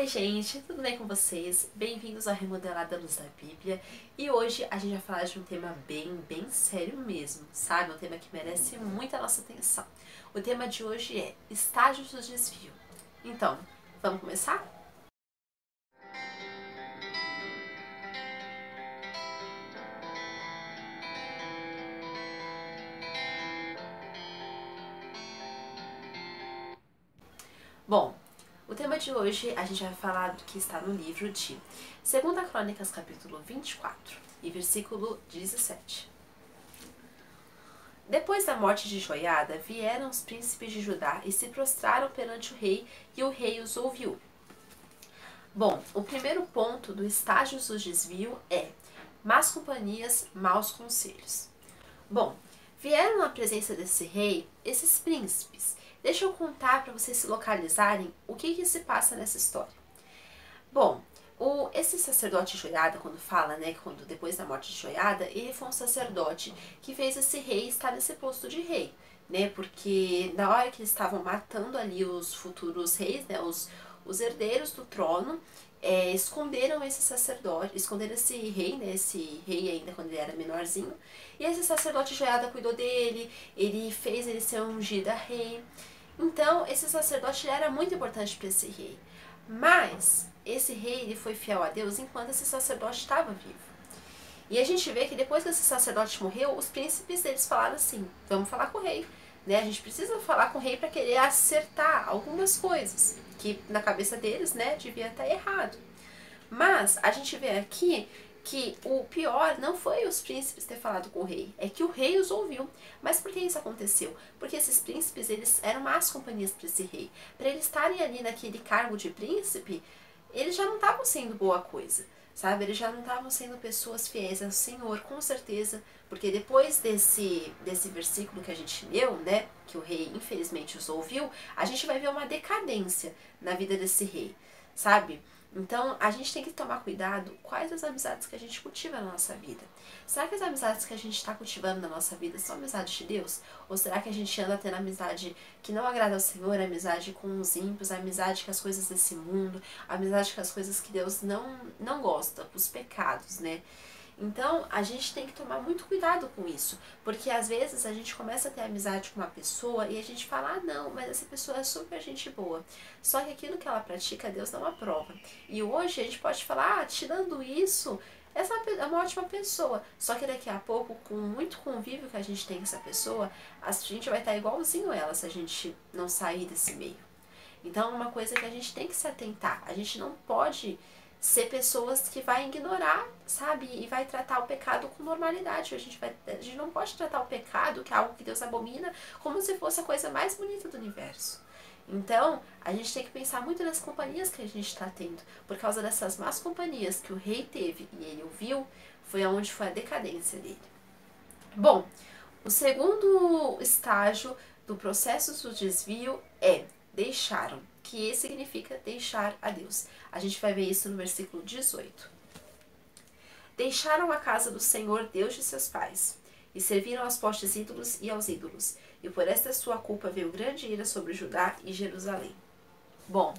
Oi gente, tudo bem com vocês? Bem-vindos ao Remodelada Luz da Bíblia. E hoje a gente vai falar de um tema bem sério mesmo, sabe? Um tema que merece muita nossa atenção. O tema de hoje é estágios do desvio. Então, vamos começar? Bom, o tema de hoje a gente vai falar do que está no livro de 2 Crônicas, capítulo 24 e versículo 17. Depois da morte de Joiada, vieram os príncipes de Judá e se prostraram perante o rei, e o rei os ouviu. Bom, o primeiro ponto do estágio do desvio é más companhias, maus conselhos. Bom, vieram na presença desse rei esses príncipes. Deixa eu contar para vocês se localizarem o que se passa nessa história. Bom, esse sacerdote Joiada, quando fala, né, quando depois da morte de Joiada, ele foi um sacerdote que fez esse rei estar nesse posto de rei, né, porque na hora que eles estavam matando ali os futuros reis, né, os herdeiros do trono, esconderam esse sacerdote, esconderam esse rei, né, esse rei ainda quando ele era menorzinho, e esse sacerdote Joiada cuidou dele, ele fez ele ser ungido a rei. Então, esse sacerdote era muito importante para esse rei. Mas, esse rei ele foi fiel a Deus enquanto esse sacerdote estava vivo. E a gente vê que depois que esse sacerdote morreu, os príncipes eles falaram assim, vamos falar com o rei. Né? A gente precisa falar com o rei para querer acertar algumas coisas, que na cabeça deles, né, devia estar errado. Mas, a gente vê aqui que o pior não foi os príncipes ter falado com o rei, é que o rei os ouviu. Mas por que isso aconteceu? Porque esses príncipes, eles eram más companhias para esse rei. Para eles estarem ali naquele cargo de príncipe, eles já não estavam sendo boa coisa, sabe? Eles já não estavam sendo pessoas fiéis ao Senhor, com certeza, porque depois desse versículo que a gente leu, né, que o rei infelizmente os ouviu, a gente vai ver uma decadência na vida desse rei, sabe? Então, a gente tem que tomar cuidado quais as amizades que a gente cultiva na nossa vida. Será que as amizades que a gente está cultivando na nossa vida são amizades de Deus? Ou será que a gente anda tendo amizade que não agrada ao Senhor, amizade com os ímpios, amizade com as coisas desse mundo, amizade com as coisas que Deus não gosta, os pecados, né? Então, a gente tem que tomar muito cuidado com isso, porque às vezes a gente começa a ter amizade com uma pessoa e a gente fala, ah não, mas essa pessoa é super gente boa, só que aquilo que ela pratica, Deus não aprova. E hoje a gente pode falar, ah, tirando isso, essa é uma ótima pessoa, só que daqui a pouco, com muito convívio que a gente tem com essa pessoa, a gente vai estar igualzinho ela se a gente não sair desse meio. Então, é uma coisa que a gente tem que se atentar, a gente não pode ser pessoas que vai ignorar, sabe, e vai tratar o pecado com normalidade. A gente não pode tratar o pecado, que é algo que Deus abomina, como se fosse a coisa mais bonita do universo. Então, a gente tem que pensar muito nas companhias que a gente está tendo. Por causa dessas más companhias que o rei teve e ele ouviu, foi onde foi a decadência dele. Bom, o segundo estágio do processo do desvio é deixaram, que significa deixar a Deus. A gente vai ver isso no versículo 18. Deixaram a casa do Senhor, Deus de seus pais, e serviram aos postes ídolos e aos ídolos, e por esta sua culpa veio grande ira sobre Judá e Jerusalém. Bom,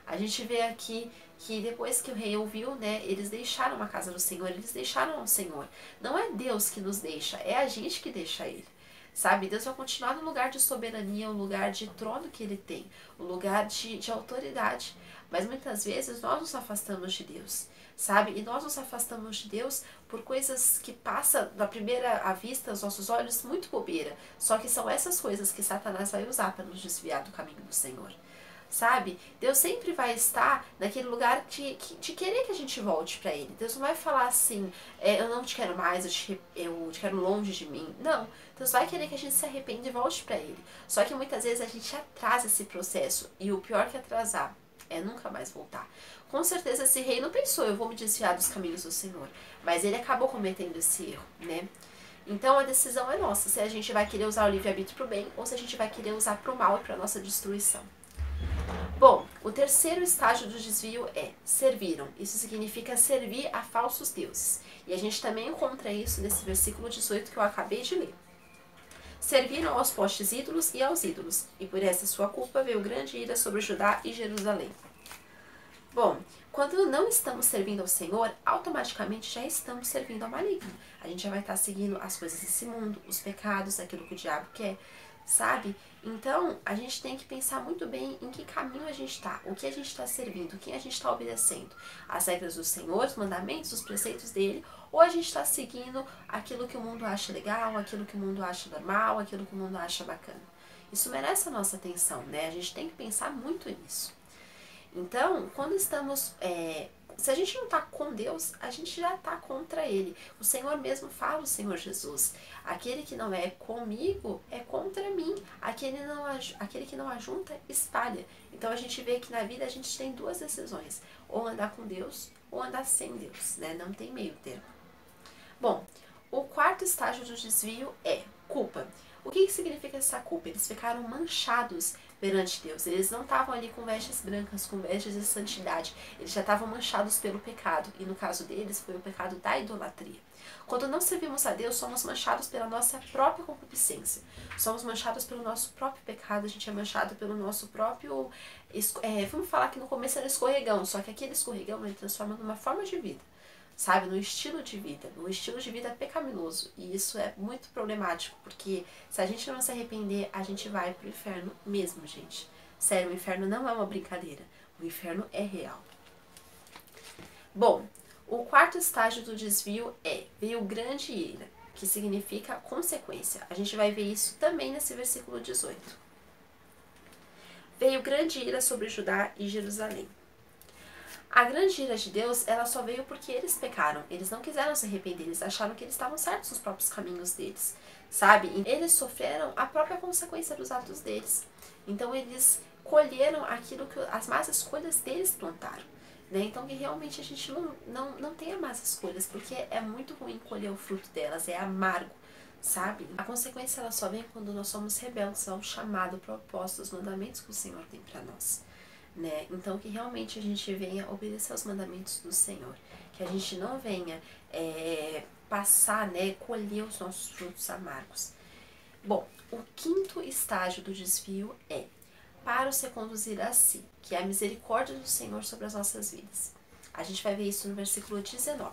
a gente vê aqui que depois que o rei ouviu, né, eles deixaram a casa do Senhor, eles deixaram o Senhor. Não é Deus que nos deixa, é a gente que deixa ele. Sabe, Deus vai continuar no lugar de soberania, o lugar de trono que Ele tem, o lugar de autoridade. Mas muitas vezes nós nos afastamos de Deus, sabe? E nós nos afastamos de Deus por coisas que passam, na primeira à vista, aos nossos olhos, muito bobeira. Só que são essas coisas que Satanás vai usar para nos desviar do caminho do Senhor. Sabe? Deus sempre vai estar naquele lugar de querer que a gente volte para Ele. Deus não vai falar assim, eu não te quero mais, eu te quero longe de mim. Não, Deus vai querer que a gente se arrependa e volte para Ele. Só que muitas vezes a gente atrasa esse processo. E o pior que atrasar é nunca mais voltar. Com certeza esse rei não pensou, eu vou me desviar dos caminhos do Senhor. Mas ele acabou cometendo esse erro, né? Então a decisão é nossa, se a gente vai querer usar o livre-arbítrio para o bem ou se a gente vai querer usar para o mal e para nossa destruição. Bom, o terceiro estágio do desvio é serviram. Isso significa servir a falsos deuses. E a gente também encontra isso nesse versículo 18 que eu acabei de ler. Serviram aos postes ídolos e aos ídolos, e por essa sua culpa veio grande ira sobre Judá e Jerusalém. Bom, quando não estamos servindo ao Senhor, automaticamente já estamos servindo ao maligno. A gente já vai estar seguindo as coisas desse mundo, os pecados, aquilo que o diabo quer, sabe? Então, a gente tem que pensar muito bem em que caminho a gente está, o que a gente está servindo, quem a gente está obedecendo. As regras do Senhor, os mandamentos, os preceitos dele, ou a gente está seguindo aquilo que o mundo acha legal, aquilo que o mundo acha normal, aquilo que o mundo acha bacana. Isso merece a nossa atenção, né? A gente tem que pensar muito nisso. Então, quando estamos... se a gente não está com Deus, a gente já está contra Ele. O Senhor mesmo fala, o Senhor Jesus, aquele que não é comigo é contra mim. Aquele que não ajunta, espalha. Então, a gente vê que na vida a gente tem duas decisões. Ou andar com Deus, ou andar sem Deus, né? Não tem meio termo. Bom, o quarto estágio do desvio é culpa. O que significa essa culpa? Eles ficaram manchados perante Deus. Eles não estavam ali com vestes brancas, com vestes de santidade. Eles já estavam manchados pelo pecado. E no caso deles, foi o pecado da idolatria. Quando não servimos a Deus, somos manchados pela nossa própria concupiscência. Somos manchados pelo nosso próprio pecado. A gente é manchado pelo nosso próprio... vamos falar que no começo era escorregão. Só que aquele escorregão ele transforma numa forma de vida. Sabe, no estilo de vida. O estilo de vida é pecaminoso. E isso é muito problemático, porque se a gente não se arrepender, a gente vai pro inferno mesmo, gente. Sério, o inferno não é uma brincadeira. O inferno é real. Bom, o quarto estágio do desvio veio grande ira, que significa consequência. A gente vai ver isso também nesse versículo 18. Veio grande ira sobre Judá e Jerusalém. A grande ira de Deus, ela só veio porque eles pecaram. Eles não quiseram se arrepender, eles acharam que eles estavam certos nos próprios caminhos deles, sabe? E eles sofreram a própria consequência dos atos deles. Então eles colheram aquilo que as más escolhas deles plantaram, né? Então que realmente a gente não tenha más escolhas, porque é muito ruim colher o fruto delas, é amargo, sabe? A consequência ela só vem quando nós somos rebeldes ao chamado, propósito, os mandamentos que o Senhor tem para nós. Né? Então que realmente a gente venha obedecer aos mandamentos do Senhor, que a gente não venha passar, né, colher os nossos frutos amargos. Bom, o quinto estágio do desvio para se conduzir a si, que é a misericórdia do Senhor sobre as nossas vidas. A gente vai ver isso no versículo 19.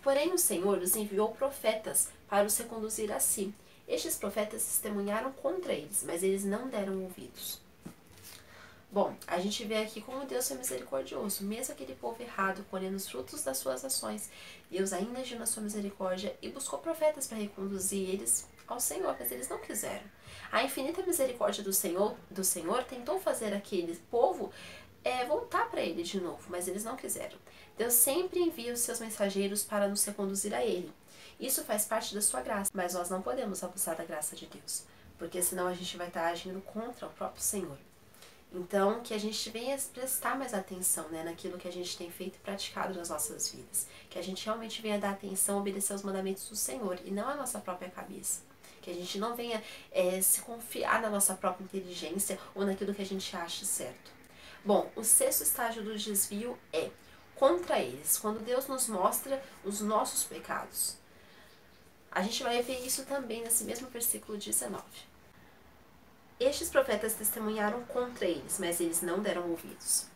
Porém o Senhor os enviou profetas para os reconduzir a si. Estes profetas testemunharam contra eles, mas eles não deram ouvidos. Bom, a gente vê aqui como Deus é misericordioso. Mesmo aquele povo errado, colhendo os frutos das suas ações, Deus ainda agiu na sua misericórdia e buscou profetas para reconduzir eles ao Senhor, mas eles não quiseram. A infinita misericórdia do Senhor tentou fazer aquele povo voltar para ele de novo, mas eles não quiseram. Deus sempre envia os seus mensageiros para nos reconduzir a ele. Isso faz parte da sua graça, mas nós não podemos abusar da graça de Deus, porque senão a gente vai estar agindo contra o próprio Senhor. Então, que a gente venha prestar mais atenção, né, naquilo que a gente tem feito e praticado nas nossas vidas. Que a gente realmente venha dar atenção, obedecer aos mandamentos do Senhor e não à nossa própria cabeça. Que a gente não venha se confiar na nossa própria inteligência ou naquilo que a gente acha certo. Bom, o sexto estágio do desvio é contra eles, quando Deus nos mostra os nossos pecados. A gente vai ver isso também nesse mesmo versículo 19. Estes profetas testemunharam contra eles, mas eles não deram ouvidos.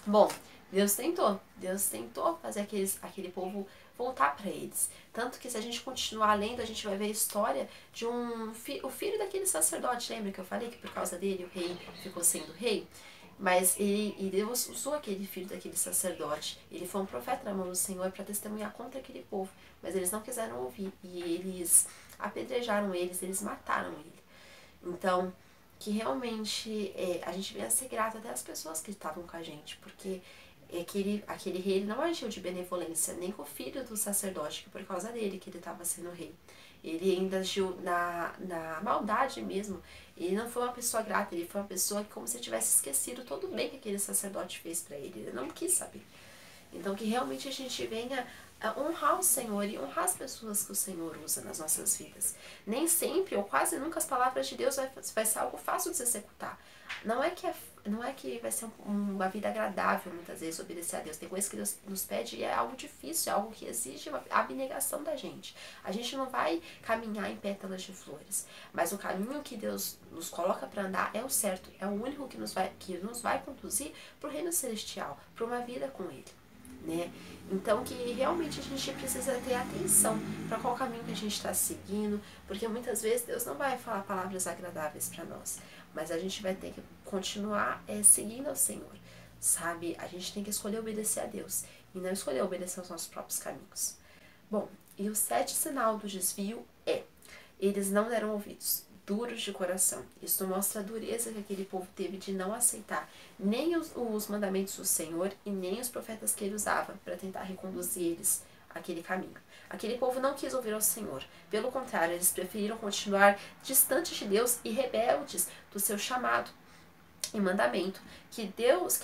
Bom, Deus tentou fazer aquele povo voltar para eles. Tanto que se a gente continuar lendo, a gente vai ver a história de o filho daquele sacerdote. Lembra que eu falei que por causa dele o rei ficou sendo rei? Mas Deus usou aquele filho daquele sacerdote. Ele foi um profeta na mão do Senhor para testemunhar contra aquele povo. Mas eles não quiseram ouvir. E eles apedrejaram eles mataram ele. Então, que realmente a gente venha a ser grato até às pessoas que estavam com a gente, porque aquele rei ele não agiu de benevolência, nem com o filho do sacerdote, que por causa dele que ele estava sendo rei. Ele ainda agiu na maldade mesmo. Ele não foi uma pessoa grata, ele foi uma pessoa que como se tivesse esquecido todo o bem que aquele sacerdote fez para ele. Ele não quis saber. Então, que realmente a gente venha honrar o Senhor e honrar as pessoas que o Senhor usa nas nossas vidas. Nem sempre, ou quase nunca, as palavras de Deus vai ser algo fácil de se executar. Não é que não é que vai ser uma vida agradável muitas vezes obedecer a Deus. Tem coisas que Deus nos pede e é algo difícil, é algo que exige uma abnegação da gente. A gente não vai caminhar em pétalas de flores, mas o caminho que Deus nos coloca para andar é o certo, é o único que nos vai conduzir para o reino celestial, para uma vida com Ele. Né? Então que realmente a gente precisa ter atenção para qual caminho que a gente está seguindo, porque muitas vezes Deus não vai falar palavras agradáveis para nós, mas a gente vai ter que continuar seguindo ao Senhor, sabe? A gente tem que escolher obedecer a Deus e não escolher obedecer aos nossos próprios caminhos. Bom, e o 7º sinal do desvio é: eles não deram ouvidos, duros de coração. Isso mostra a dureza que aquele povo teve de não aceitar nem os mandamentos do Senhor e nem os profetas que ele usava para tentar reconduzir eles àquele caminho. Aquele povo não quis ouvir ao Senhor. Pelo contrário, eles preferiram continuar distantes de Deus e rebeldes do seu chamado e mandamento. Que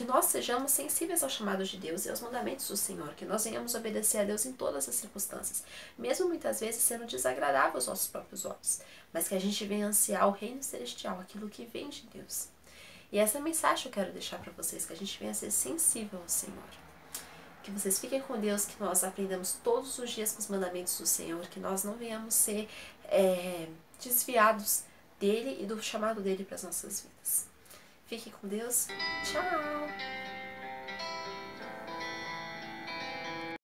nós sejamos sensíveis ao chamado de Deus e aos mandamentos do Senhor, que nós venhamos obedecer a Deus em todas as circunstâncias, mesmo muitas vezes sendo desagradável aos nossos próprios olhos, mas que a gente venha ansiar o reino celestial, aquilo que vem de Deus. E essa mensagem eu quero deixar para vocês, que a gente venha ser sensível ao Senhor. Que vocês fiquem com Deus, que nós aprendamos todos os dias com os mandamentos do Senhor, que nós não venhamos ser desviados dele e do chamado dele para as nossas vidas. Fique com Deus. Tchau!